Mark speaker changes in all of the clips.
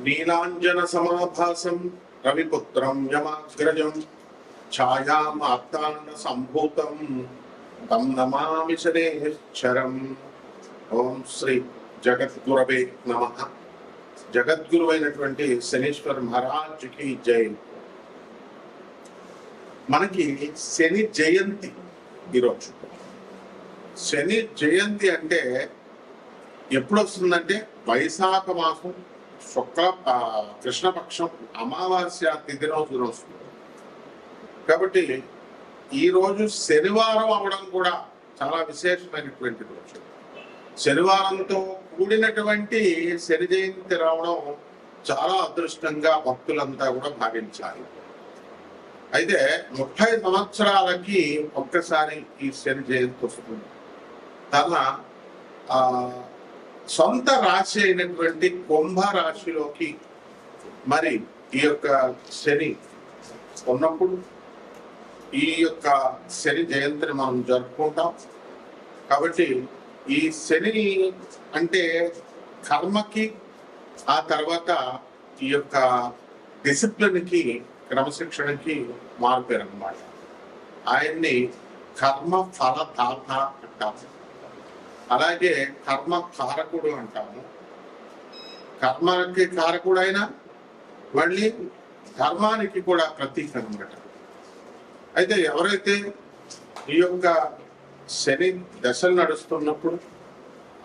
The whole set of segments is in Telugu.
Speaker 1: నీలాంజన సమాభాసం రవిపుత్రం యమాగ్రజం ఛాయామార్తాండ సంభూతం తం నమామి శనేశ్వరం. ఓం శ్రీ జగద్గురవే నమః. జగద్గురువైనటువంటి శనీశ్వర మహారాజుకి జై. మనకి శని జయంతి ఈరోజు. శని జయంతి అంటే ఎప్పుడు వస్తుందంటే వైశాఖ మాసం శుక్ల కృష్ణపక్షం అమావాస్య తిథి రోజున వస్తుంది. కాబట్టి ఈ రోజు శనివారం అవడం కూడా చాలా విశేషమైనటువంటి రోజు. శనివారంతో కూడినటువంటి శని జయంతి రావడం చాలా అదృష్టంగా భక్తులంతా కూడా భావించాలి. అయితే 30 సంవత్సరాలకి ఒక్కసారి ఈ శని జయంతి వస్తుంది. తన సొంత రాశి అయినటువంటి కుంభ రాశిలోకి మరి ఈ యొక్క శని ఉన్నప్పుడు ఈ యొక్క శని జయంతిని మనం జరుపుకుంటాం. కాబట్టి ఈ శని అంటే కర్మకి, ఆ తర్వాత ఈ యొక్క డిసిప్లిన్కి, క్రమశిక్షణకి మారుపేరు అన్నమాట. ఆయన్ని కర్మ ఫలదాత అంటాము. అలాగే కర్మ కారకుడు అంటాము. కర్మకి కారకుడు అయినా మళ్ళీ ధర్మానికి కూడా ప్రతీక అనమాట. అయితే ఎవరైతే ఈ యొక్క శని దశలు నడుస్తున్నప్పుడు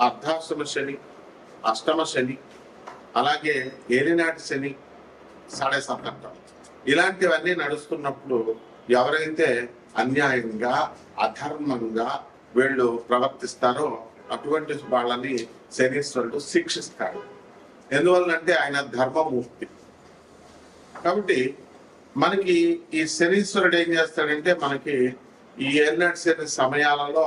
Speaker 1: అర్ధాష్టమ శని, అష్టమ శని, అలాగే ఏలినాటి శని, సాడే సప్తంటం ఇలాంటివన్నీ నడుస్తున్నప్పుడు ఎవరైతే అన్యాయంగా అధర్మంగా వీళ్ళు ప్రవర్తిస్తారో అటువంటి వాళ్ళని శనీశ్వరుడు శిక్షిస్తాడు. ఎందువల్లంటే ఆయన ధర్మమూర్తి. కాబట్టి మనకి ఈ శనీశ్వరుడు ఏం చేస్తాడంటే మనకి ఈ ఏలినాటి శని సమయాలలో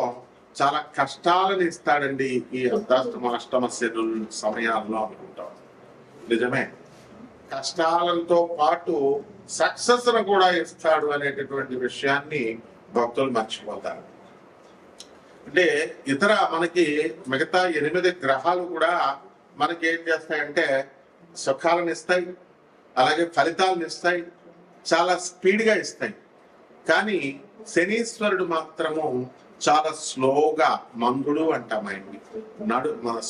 Speaker 1: చాలా కష్టాలను ఇస్తాడండి. ఈ అర్ధాష్టమ అష్టమ శని సమయాల్లో అనుకుంటాం. నిజమే, కష్టాలతో పాటు సక్సెస్ కూడా ఇస్తాడు అనేటటువంటి విషయాన్ని భక్తులు మర్చిపోతారు. అంటే ఇతర మనకి మిగతా 8 గ్రహాలు కూడా మనకి ఏం చేస్తాయంటే సుఖాలను ఇస్తాయి, అలాగే ఫలితాలను ఇస్తాయి, చాలా స్పీడ్గా ఇస్తాయి. కానీ శనీశ్వరుడు మాత్రము చాలా స్లోగా, మందుడు అంటాం ఆయన్ని,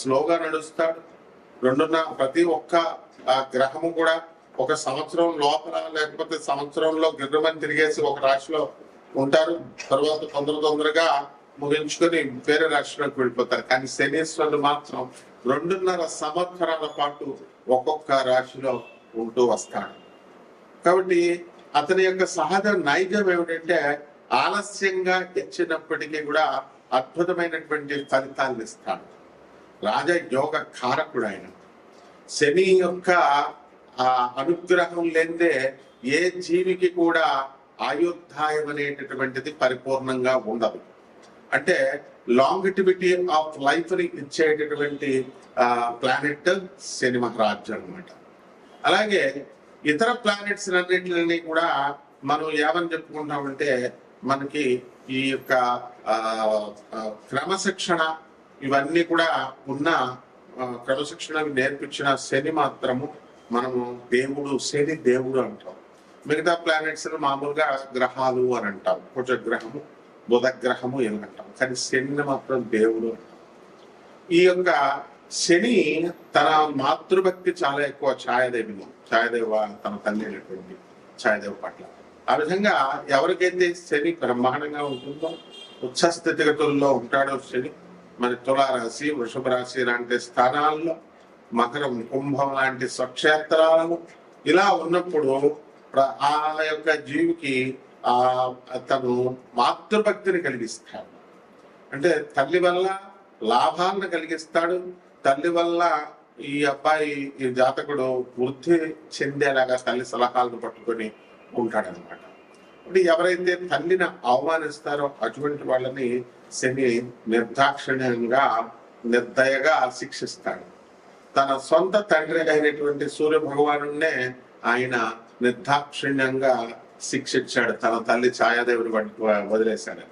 Speaker 1: స్లోగా నడుస్తాడు. ప్రతి ఒక్క గ్రహము కూడా ఒక సంవత్సరం లోపల లేకపోతే సంవత్సరంలో గిర్రమని తిరిగేసి ఒక రాశిలో ఉంటారు. తర్వాత తొందరగా ముగించుకొని వేరే రాష్ట్రానికి వెళ్ళిపోతారు. కానీ శనీశ్వరుడు మాత్రం 2.5 సంవత్సరాల పాటు ఒక్కొక్క రాశిలో ఉంటూ వస్తాడు. కాబట్టి అతని యొక్క సహజ నైజం ఏమిటంటే ఆలస్యంగా ఇచ్చినప్పటికీ కూడా అద్భుతమైనటువంటి ఫలితాలను ఇస్తాడు. రాజయోగ కారకుడు ఆయన. శని యొక్క అనుగ్రహం లేదే ఏ జీవికి కూడా ఆయుర్దాయం అనేటటువంటిది పరిపూర్ణంగా ఉండదు. అంటే లాంగిటివిటీ ఆఫ్ లైఫ్ ని ఇచ్చేటటువంటి ప్లానెట్ శని మహారాజు అనమాట. అలాగే ఇతర ప్లానెట్స్ అన్నింటినీ కూడా మనం ఏమని చెప్పుకుంటామంటే మనకి ఈ యొక్క క్రమశిక్షణ ఇవన్నీ కూడా ఉన్న క్రమశిక్షణ నేర్పించిన శని మాత్రము మనము దేవుడు, శని దేవుడు అంటాం. మిగతా ప్లానెట్స్ మామూలుగా గ్రహాలు అని అంటాం. కుజగ్రహము, బుధ గ్రహము ఏమి అంటాం. కానీ శని మాత్రం దేవుడు అంటాం. ఈ యొక్క శని తన మాతృభక్తి చాలా ఎక్కువ. ఛాయాదేవ తన తల్లి అయినటువంటి ఛాయాదేవ పట్ల. ఆ విధంగా ఎవరికైతే శని బ్రహ్మాండంగా ఉంటుందో, ఉచ్చ స్థితిగతుల్లో ఉంటాడో శని, మరి తులారాశి, వృషభ రాశి లాంటి స్థానాల్లో, మకరం, కుంభం లాంటి స్వక్షేత్రాలను ఇలా ఉన్నప్పుడు ఆ యొక్క జీవికి తను మాతృభక్తిని కలిగిస్తాడు. అంటే తల్లి వల్ల లాభాలను కలిగిస్తాడు. తల్లి వల్ల ఈ అబ్బాయి, ఈ జాతకుడు వృద్ధి చెందేలాగా తల్లి సలహాలను పట్టుకొని ఉంటాడనమాట. అంటే ఎవరైతే తల్లిని అవమానిస్తారో అటువంటి వాళ్ళని శని నిర్దాక్షిణ్యంగా, నిర్దయగా శిక్షిస్తాడు. తన సొంత తండ్రి అయినటువంటి సూర్య భగవానునే ఆయన నిర్దాక్షిణ్యంగా శిక్షించాడు. తన తల్లి ఛాయాదేవిని వదిలేశాడు.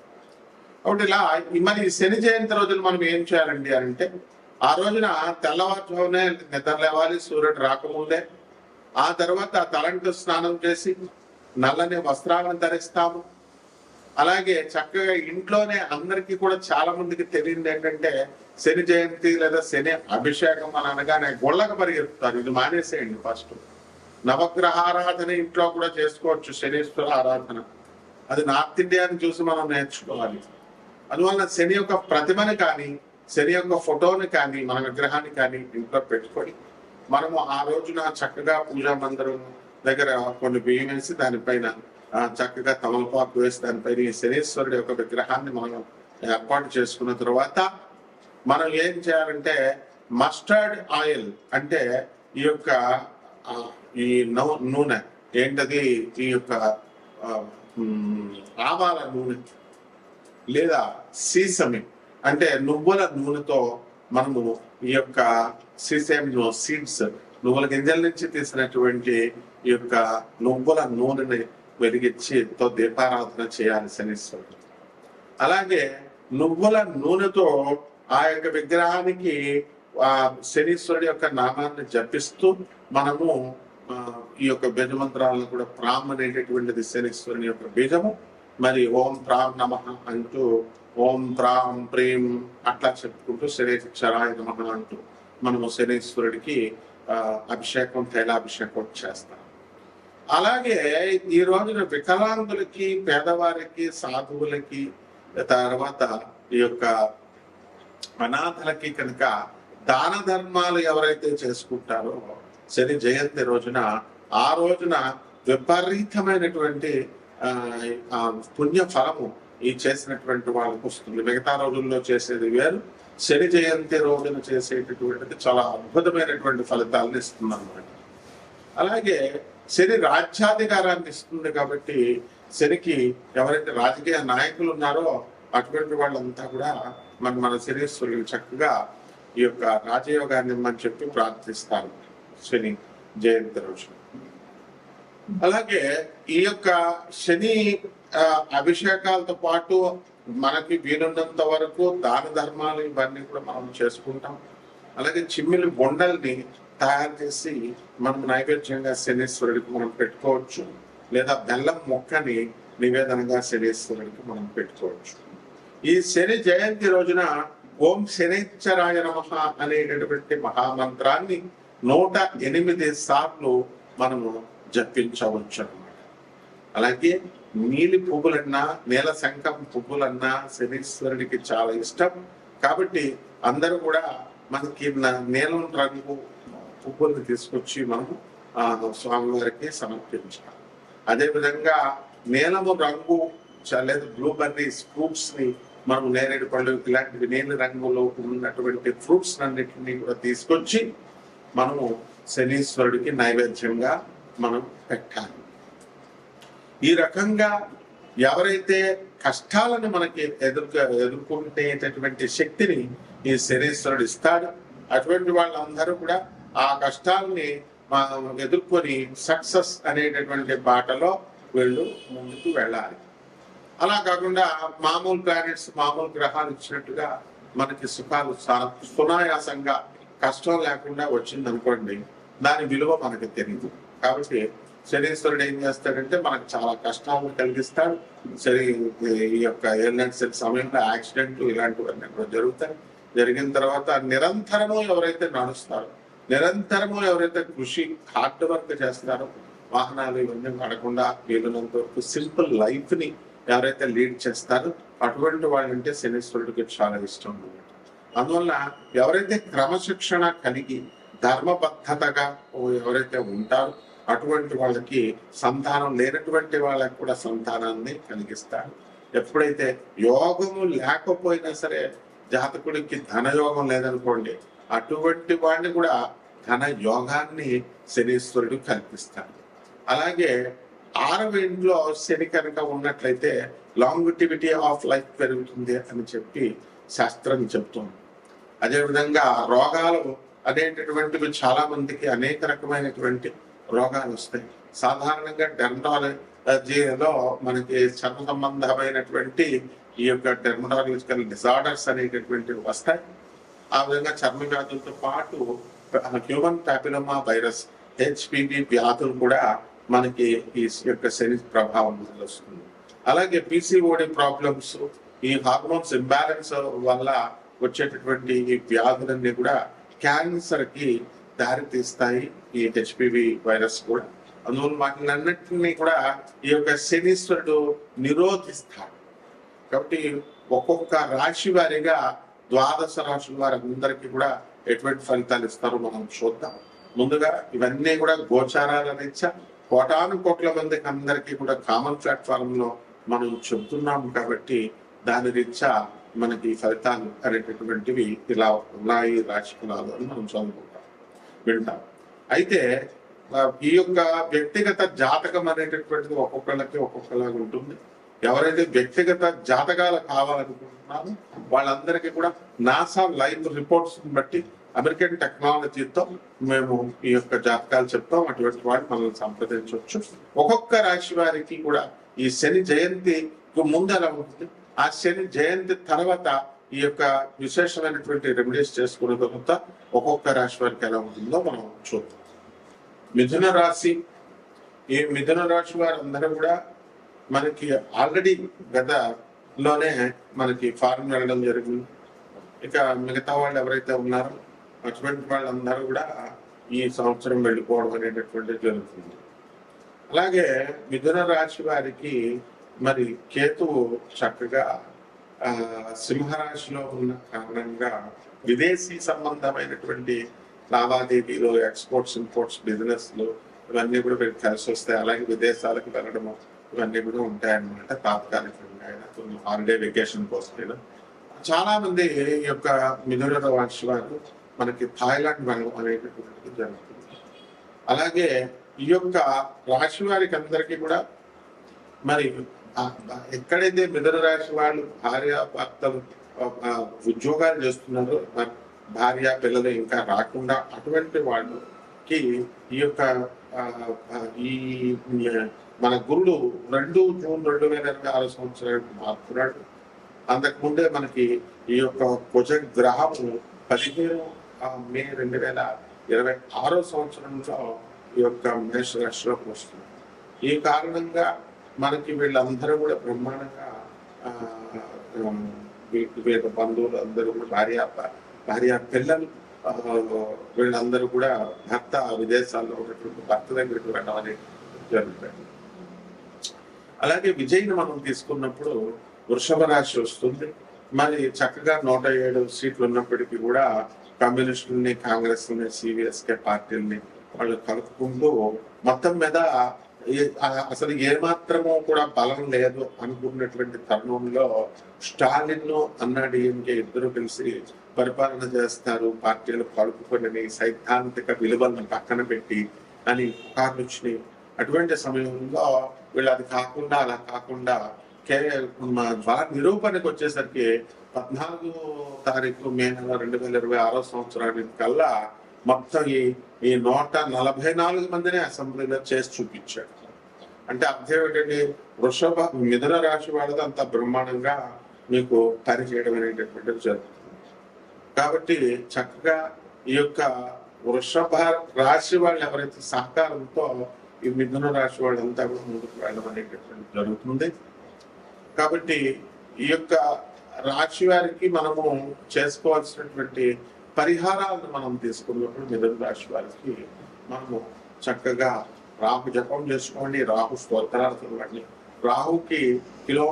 Speaker 1: కాబట్టి ఇలా మరి శని జయంతి రోజులు మనం ఏం చేయాలండి అంటే ఆ రోజున తెల్లవారుజామునే నిద్ర లేవాలి, సూర్యుడు రాకముందే. ఆ తర్వాత తలంటు స్నానం చేసి నల్లని వస్త్రాలను ధరిస్తాము. అలాగే చక్కగా ఇంట్లోనే అందరికీ కూడా చాలా మందికి తెలియదు ఏంటంటే, శని జయంతి లేదా శని అభిషేకం అని అనగానే గుళ్ళకు పరిగెత్తుతారు. ఇది మానేసేయండి ఫస్ట్. నవగ్రహ ఆరాధన ఇంట్లో కూడా చేసుకోవచ్చు, శనీశ్వర ఆరాధన. అది నార్త్ ఇండియాని చూసి మనం నేర్చుకోవాలి. అందువల్ల శని యొక్క ప్రతిమని కానీ, శని యొక్క ఫోటోని కానీ, మన విగ్రహాన్ని కానీ ఇంట్లో పెట్టుకొని మనము ఆ రోజున చక్కగా పూజా మందిరం దగ్గర కొన్ని బియ్యం వేసి దానిపైన చక్కగా తమలపాకు వేసి దానిపైన ఈ శనీశ్వరుడు యొక్క విగ్రహాన్ని మనం ఏర్పాటు చేసుకున్న తర్వాత మనం ఏం చేయాలంటే, మస్టర్డ్ ఆయిల్ అంటే ఈ యొక్క ఈ నూనె ఏంటది, ఈ యొక్క ఆవాల నూనె లేదా సీసమి అంటే నువ్వుల నూనెతో మనము ఈ యొక్క సీసేమ్ సీడ్స్, నువ్వుల గింజల నుంచి తీసినటువంటి ఈ యొక్క నువ్వుల నూనెని వెలిగించితో దీపారాధన చేయాలి శనీశ్వరుడు. అలాగే నువ్వుల నూనెతో ఆ యొక్క విగ్రహానికి ఆ శనీశ్వరుడి యొక్క నామాన్ని జపిస్తూ మనము ఈ యొక్క బీజమంత్రాలను కూడా ప్రామ్ అనేటటువంటిది శనీశ్వరుని యొక్క బీజము. మరి ఓం ప్రాం నమః అంటూ ఓం ప్రాం ప్రేమ్ అట్లా చెప్పుకుంటూ శనీశ్వరాయ నమః అంటూ మనము శనీశ్వరుడికి అభిషేకం, తైలాభిషేకం చేస్తాం. అలాగే ఈ రోజున వికలాంగులకి, పేదవారికి, సాధువులకి, తర్వాత ఈ యొక్క అనాథలకి కనుక దాన ధర్మాలు ఎవరైతే చేసుకుంటారో శని జయంతి రోజున, ఆ రోజున విపరీతమైనటువంటి పుణ్య ఫలము ఈ చేసినటువంటి వాళ్ళకు వస్తుంది. మిగతా రోజుల్లో చేసేది వేరు, శని జయంతి రోజున చేసేటటువంటిది చాలా అద్భుతమైనటువంటి ఫలితాలను ఇస్తుంది అన్నమాట. అలాగే శని రాజ్యాధికారాన్ని ఇస్తుంది కాబట్టి శనికి ఎవరైతే రాజకీయ నాయకులు ఉన్నారో అటువంటి వాళ్ళంతా కూడా మన శనీశ్వరుడు చక్కగా ఈ యొక్క రాజయోగాన్ని ఇమ్మని చెప్పి ప్రార్థిస్తారు శని జయంతి రోజు. అలాగే ఈ యొక్క శని అభిషేకాలతో పాటు మనకి వీలున్నంత వరకు దాన ధర్మాలు ఇవన్నీ కూడా మనం చేసుకుంటాం. అలాగే చిమ్మిలి బొండల్ని తయారు చేసి మనం నైవేద్యంగా శనీశ్వరుడికి మనం పెట్టుకోవచ్చు, లేదా బెల్లం మొక్కని నివేదనగా శనీశ్వరుడికి మనం పెట్టుకోవచ్చు. ఈ శని జయంతి రోజున ఓం శనైశ్చరాయ నమః అనేటటువంటి మహామంత్రాన్ని 108 సార్లు మనము జపించవచ్చు అన్నమాట. అలాగే నీలి పువ్వులన్నా, నీల శంఖం పువ్వులన్నా శనీశ్వరుడికి చాలా ఇష్టం కాబట్టి అందరూ కూడా మనకి నీలం రంగు పువ్వులను తీసుకొచ్చి మనము స్వామివారికి సమర్పించాలి. అదేవిధంగా నీలము రంగు లేదా బ్లూబెర్రీస్ ఫ్రూట్స్ ని మనం నేరేడు పళ్ళు ఇలాంటివి నీలి రంగులో ఉన్నటువంటి ఫ్రూట్స్ అన్నిటిని కూడా తీసుకొచ్చి మనము శనీశ్వరుడికి నైవేద్యంగా మనం పెట్టాలి. ఈ రకంగా ఎవరైతే కష్టాలను మనకి ఎదుర్కొనేటటువంటి శక్తిని ఈ శనీశ్వరుడు ఇస్తాడు, అటువంటి వాళ్ళందరూ కూడా ఆ కష్టాలని ఎదుర్కొని సక్సెస్ అనేటటువంటి బాటలో వీళ్ళు ముందుకు వెళ్ళాలి. అలా కాకుండా మామూలు ప్లానెట్స్, మామూలు గ్రహాలు ఇచ్చినట్టుగా మనకి సుఖాలు సునాయాసంగా కష్టం లేకుండా వచ్చింది అనుకోండి, దాని విలువ మనకి తెలియదు. కాబట్టి శనీశ్వరుడు ఏం చేస్తాడంటే మనకు చాలా కష్టాలను కలిగిస్తాడు. సరే ఈ యొక్క ఎయిర్లైన్స్ సమయంలో యాక్సిడెంట్లు ఇలాంటివన్నీ కూడా జరుగుతాయి. జరిగిన తర్వాత నిరంతరము ఎవరైతే నడుస్తారో, నిరంతరము ఎవరైతే కృషి హార్డ్ వర్క్ చేస్తారో, వాహనాలు ఇవన్నీ వాడకుండా వీలున్నంత వరకు సింపుల్ లైఫ్ ని ఎవరైతే లీడ్ చేస్తారో అటువంటి వాళ్ళంటే శనీశ్వరుడికి చాలా ఇష్టం అన్నమాట. అందువల్ల ఎవరైతే క్రమశిక్షణ కలిగి ధర్మబద్ధతగా ఎవరైతే ఉంటారో అటువంటి వాళ్ళకి సంతానం లేనటువంటి వాళ్ళకి కూడా సంతానాన్ని కలిగిస్తాడు. ఎప్పుడైతే యోగము లేకపోయినా సరే, జాతకుడికి ధనయోగం లేదనుకోండి, అటువంటి వాడిని కూడా ధన యోగాన్ని శనీశ్వరుడు కల్పిస్తాడు. అలాగే 6వ ఇంట్లో శని కనుక ఉన్నట్లయితే లాంగిటివిటీ ఆఫ్ లైఫ్ పెరుగుతుంది అని చెప్పి శాస్త్రం చెప్తుంది. అదేవిధంగా రోగాలు అనేటటువంటివి చాలా మందికి అనేక రకమైనటువంటి రోగాలు వస్తాయి. సాధారణంగా డెర్మటాలజీలో మనకి చర్మ సంబంధమైనటువంటి ఈ యొక్క డెర్మటాలజికల్ డిజార్డర్స్ అనేటటువంటివి వస్తాయి. ఆ విధంగా చర్మ వ్యాధులతో పాటు హ్యూమన్ ప్యాపిలోమా వైరస్ హెచ్పివి వ్యాధులు కూడా మనకి ఈ యొక్క శని ప్రభావం వల్ల వస్తుంది. అలాగే పిసిఓడి ప్రాబ్లమ్స్, ఈ హార్మోన్స్ ఇంబ్యాలెన్స్ వల్ల వచ్చేటటువంటి ఈ వ్యాధులన్నీ కూడా క్యాన్సర్ కి దారి తీస్తాయి, ఈ హెచ్పివి వైరస్ కూడా. అందువల్ల వాటినన్నింటినీ కూడా ఈ యొక్క శనీశ్వరుడు నిరోధిస్తాడు. కాబట్టి ఒక్కొక్క రాశి వారిగా ద్వాదశ రాశుల వారందరికీ కూడా ఎటువంటి ఫలితాలు ఇస్తారో మనం చూద్దాం. ముందుగా ఇవన్నీ కూడా గోచారాల రీత్యా కోటాను కోట్ల మందికి అందరికీ కూడా కామన్ ప్లాట్ఫామ్ లో మనం చెబుతున్నాం కాబట్టి దాని రీత్యా మనకి ఫలితాలు అనేటటువంటివి ఇలా ఉన్నాయి రాశి ఫలాలు అని మనం చదువుకుంటాం, వింటాం. అయితే ఈ యొక్క వ్యక్తిగత జాతకం అనేటటువంటిది ఒక్కొక్కళ్ళకి ఒక్కొక్కలాగా ఉంటుంది. ఎవరైతే వ్యక్తిగత జాతకాలు కావాలనుకుంటున్నారో వాళ్ళందరికీ కూడా నాసా లైవ్ రిపోర్ట్స్ బట్టి అమెరికన్ టెక్నాలజీతో మేము ఈ యొక్క జాతకాలు చెప్తాం. అటువంటి వాటిని మనల్ని సంప్రదించవచ్చు. ఒక్కొక్క రాశి వారికి కూడా ఈ శని జయంతి ముందు ఎలా ఉంటుంది, ఆ శని జయంతి తర్వాత ఈ యొక్క విశేషమైనటువంటి రెమెడీస్ చేసుకున్న తర్వాత ఒక్కొక్క రాశి వారికి ఎలా ఉంటుందో మనం చూద్దాం. మిథున రాశి, ఈ మిథున రాశి వారందరూ కూడా మనకి ఆల్రెడీ గతలోనే మనకి ఫారెన్ వెళ్ళడం జరిగింది. ఇక మిగతా వాళ్ళు ఎవరైతే ఉన్నారో అటువంటి వాళ్ళందరూ కూడా ఈ సంవత్సరం వెళ్ళిపోవడం అనేటటువంటిది జరుగుతుంది. అలాగే మిథున రాశి వారికి మరి కేతువు చక్కగా సింహరాశిలో ఉన్న కారణంగా విదేశీ సంబంధమైనటువంటి లావాదేవీలు, ఎక్స్పోర్ట్స్ ఇంపోర్ట్స్ బిజినెస్లు ఇవన్నీ కూడా వీరికి కలిసి వస్తాయి. అలాగే విదేశాలకు వెళ్ళడము ఇవన్నీ కూడా ఉంటాయన్నమాట. తాత్కాలికంగా అయినా కొన్ని హాలిడే వెకేషన్ కోసం చాలా మంది ఈ యొక్క మిథున రాశి వారు మనకి థాయిలాండ్ వెళ్ళడం అనేటటువంటిది జరుగుతుంది. అలాగే ఈ యొక్క రాశి వారికి అందరికీ కూడా మరి ఎక్కడైతే మిథున రాశి వాళ్ళు భార్య భర్తలు ఉద్యోగాలు చేస్తున్నారో, భార్య పిల్లలు ఇంకా రాకుండా అటువంటి వాళ్ళకి ఈ యొక్క ఈ మన గురుడు 2 జూన్ 2026 సంవత్సరానికి మారుతున్నాడు. అంతకుముందే మనకి ఈ యొక్క కుజ గ్రహము 15 మే 2026 సంవత్సరంలో ఈ యొక్క మేష రాశిలోకి వస్తుంది. ఈ కారణంగా మనకి వీళ్ళందరూ కూడా బ్రహ్మాండంగా వీళ్ళ బంధువులు అందరూ కూడా భార్య పిల్లలు వీళ్ళందరూ కూడా భర్త విదేశాల్లో ఉన్నటువంటి భర్త దగ్గరికి వెళ్ళడం అనేది జరుగుతుంది. అలాగే విజయ్ని మనం తీసుకున్నప్పుడు వృషభ రాశి వస్తుంది. మరి చక్కగా 107 సీట్లు ఉన్నప్పటికీ కూడా కమ్యూనిస్టుల్ని, కాంగ్రెస్ని, సివిఎస్కే పార్టీల్ని వాళ్ళు కలుపుకుంటూ మొత్తం మీద అసలు ఏమాత్రమూ కూడా బలం లేదు అనుకున్నటువంటి తరుణంలో స్టాలిన్ అన్నాడీఎంకే ఇద్దరు కలిసి పరిపాలన చేస్తారు, పార్టీలు కలుపుకొని సైద్ధాంతిక విలువలను పక్కన పెట్టి అని పుకార్లొచ్చినాయి. అటువంటి సమయంలో వీళ్ళు అది కాకుండా అలా కాకుండా వాళ్ళ నిరూపణకు వచ్చేసరికి 14 తారీఖు మే 2026 సంవత్సరానికి కల్లా మొత్తం ఈ 144 మందిని అసెంబ్లీలో చేసి చూపించాడు. అంటే అర్థం ఏంటంటే మిథున రాశి వాళ్ళది అంత బ్రహ్మాండంగా మీకు పని చేయడం అనేటటువంటిది జరుగుతుంది. కాబట్టి చక్కగా ఈ యొక్క వృషభ రాశి వాళ్ళు ఎవరైతే సహకారంతో ఈ మిథున రాశి వాళ్ళంతా కూడా ముందుకు వెళ్ళడం అనేటటువంటి జరుగుతుంది. కాబట్టి ఈ యొక్క రాశి వారికి మనము చేసుకోవాల్సినటువంటి పరిహారాలను మనం తీసుకున్నప్పుడు మిథున రాశి వారికి మనము చక్కగా రాహు జపం చేసుకోండి, రాహు స్తోత్రాలు చదవండి. రాహుకి కిలో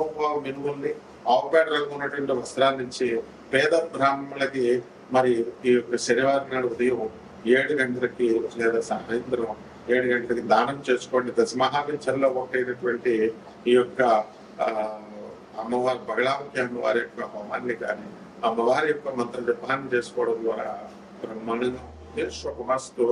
Speaker 1: మినుముల్ని ఆవుపేట రంగు ఉన్నటువంటి వస్త్రాన్ని ఇచ్చి పేద బ్రాహ్మణులకి మరి ఈ యొక్క శనివారం నాడు ఉదయం 7 గంటలకి లేదా సాయంత్రం 7 గంటలకి దానం చేసుకోండి. దశమహావిద్యల్లో ఒకటైనటువంటి ఈ యొక్క అమ్మవారి బగళాముఖి అమ్మవారి యొక్క హోమాన్ని కానీ అమ్మవారి యొక్క మంత్ర జపాన్ని చేసుకోవడం ద్వారా బ్రహ్మాండంగా శుభమస్తు.